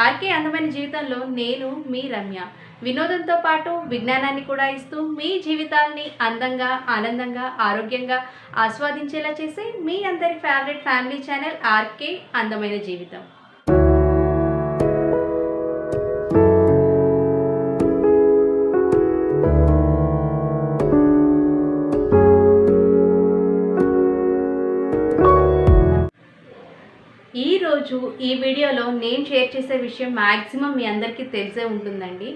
RK అందమైన జీవితంలో నేను మీ రమ్య. వినోదంతో పాటు విజ్ఞానాన్ని కూడా ఇస్తూ మీ జీవితాల్ని అందంగా, ఆనందంగా, ఆరోగ్యంగా ఆస్వాదించేలా చేసే మీ అందరి ఫేవరెట్ ఫ్యామిలీ ఛానల్ ఆర్కే అందమైన జీవితం. ఈరోజు ఈ వీడియోలో నేను షేర్ చేసే విషయం మ్యాక్సిమం మీ అందరికీ తెలిసే ఉంటుందండి.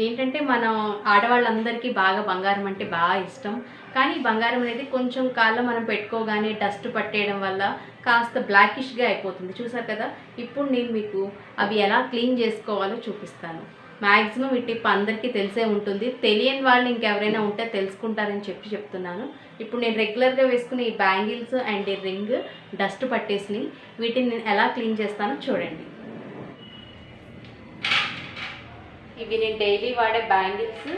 ఏంటంటే మనం ఆడవాళ్ళందరికీ బాగా బంగారం అంటే బాగా ఇష్టం. కానీ బంగారం అనేది కొంచెం కాలం మనం పెట్టుకోగానే డస్ట్ పట్టేయడం వల్ల కాస్త బ్లాకిష్గా అయిపోతుంది. చూసారు కదా, ఇప్పుడు నేను మీకు అవి ఎలా క్లీన్ చేసుకోవాలో చూపిస్తాను. మ్యాక్సిమం ఈ టిప్ అందరికీ తెలిసే ఉంటుంది. తెలియని వాళ్ళు ఇంకెవరైనా ఉంటే తెలుసుకుంటారని చెప్తున్నాను. ఇప్పుడు నేను రెగ్యులర్గా వేసుకునే ఈ బ్యాంగిల్స్ అండ్ ఈ రింగ్ డస్ట్ పట్టేసి వీటిని నేను ఎలా క్లీన్ చేస్తానో చూడండి. ఇవి నేను డైలీ వాడే బ్యాంగిల్స్,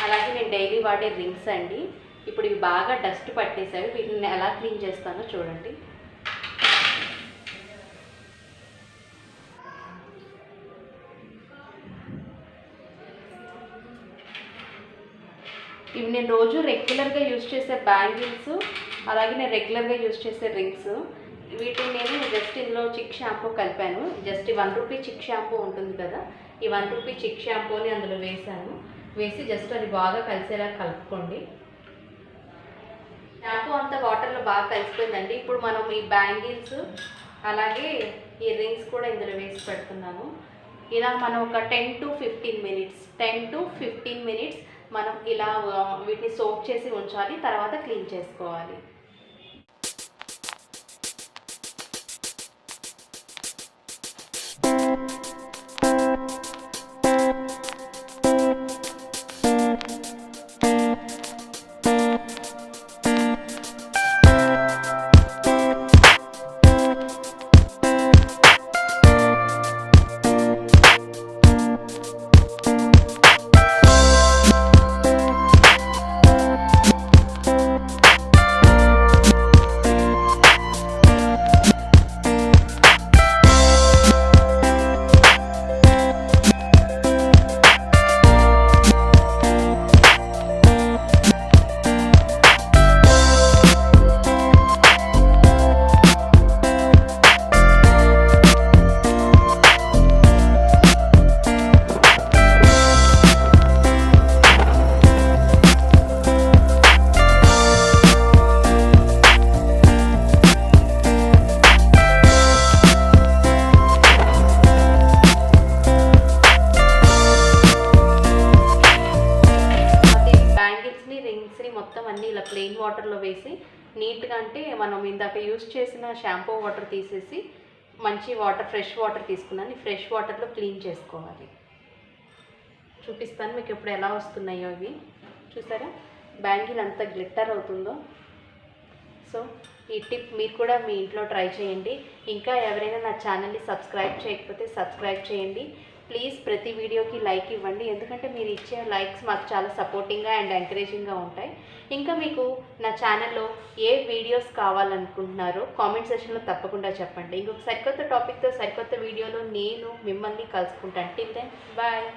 అలాగే నేను డైలీ వాడే రింగ్స్ అండి. ఇప్పుడు ఇవి బాగా డస్ట్ పట్టేసాయి. వీటిని ఎలా క్లీన్ చేస్తానో చూడండి. ఇవి నేను రోజు రెగ్యులర్గా యూజ్ చేసే బ్యాంగిల్స్, అలాగే నేను రెగ్యులర్గా యూజ్ చేసే రింగ్స్. వీటిని నేను జస్ట్ ఇందులో చిక్ షాంపూ కలిపాను. జస్ట్ 1 రూపీ చిక్ షాంపూ ఉంటుంది కదా, ఈ 1 రూపీ చిక్ షాంపూని అందులో వేసి జస్ట్ అది బాగా కలిసేలా కలుపుకోండి. షాంపూ అంతా వాటర్లో బాగా కలిసిపోయిందండి. ఇప్పుడు మనం ఈ బ్యాంగిల్స్ అలాగే ఈ రింగ్స్ కూడా ఇందులో వేసి పెడుతున్నాను. ఇలా మనం ఒక 10 to 15 మినిట్స్ మనం ఇలా వీటిని సోక్ చేసి ఉంచాలి. తర్వాత క్లీన్ చేసుకోవాలి. మొత్తం అన్నీ ఇలా ప్లెయిన్ వాటర్లో వేసి నీట్గా, అంటే మనం ఇందాక యూజ్ చేసిన షాంపూ వాటర్ తీసేసి మంచి వాటర్, ఫ్రెష్ వాటర్ తీసుకున్నాను. ఫ్రెష్ వాటర్లో క్లీన్ చేసుకోవాలి. చూపిస్తాను మీకు ఇప్పుడు ఎలా వస్తున్నాయో ఇవి. చూసారా బ్యాంగిల్ అంత గ్లిట్టర్ అవుతుందో. సో ఈ టిప్ మీరు కూడా మీ ఇంట్లో ట్రై చేయండి. ఇంకా ఎవరైనా నా ఛానల్ని సబ్స్క్రైబ్ చేయకపోతే సబ్స్క్రైబ్ చేయండి. ప్లీజ్ ప్రతి వీడియోకి లైక్ ఇవ్వండి, ఎందుకంటే మీరు ఇచ్చే లైక్స్ మాకు చాలా సపోర్టింగ్గా అండ్ ఎంకరేజింగ్గా ఉంటాయి. ఇంకా మీకు నా ఛానల్లో ఏ వీడియోస్ కావాలనుకుంటున్నారో కామెంట్ సెక్షన్లో తప్పకుండా చెప్పండి. ఇంకొక సరికొత్త టాపిక్తో సరికొత్త వీడియోలో నేను మిమ్మల్ని కలుసుకుంటాను. Till then bye.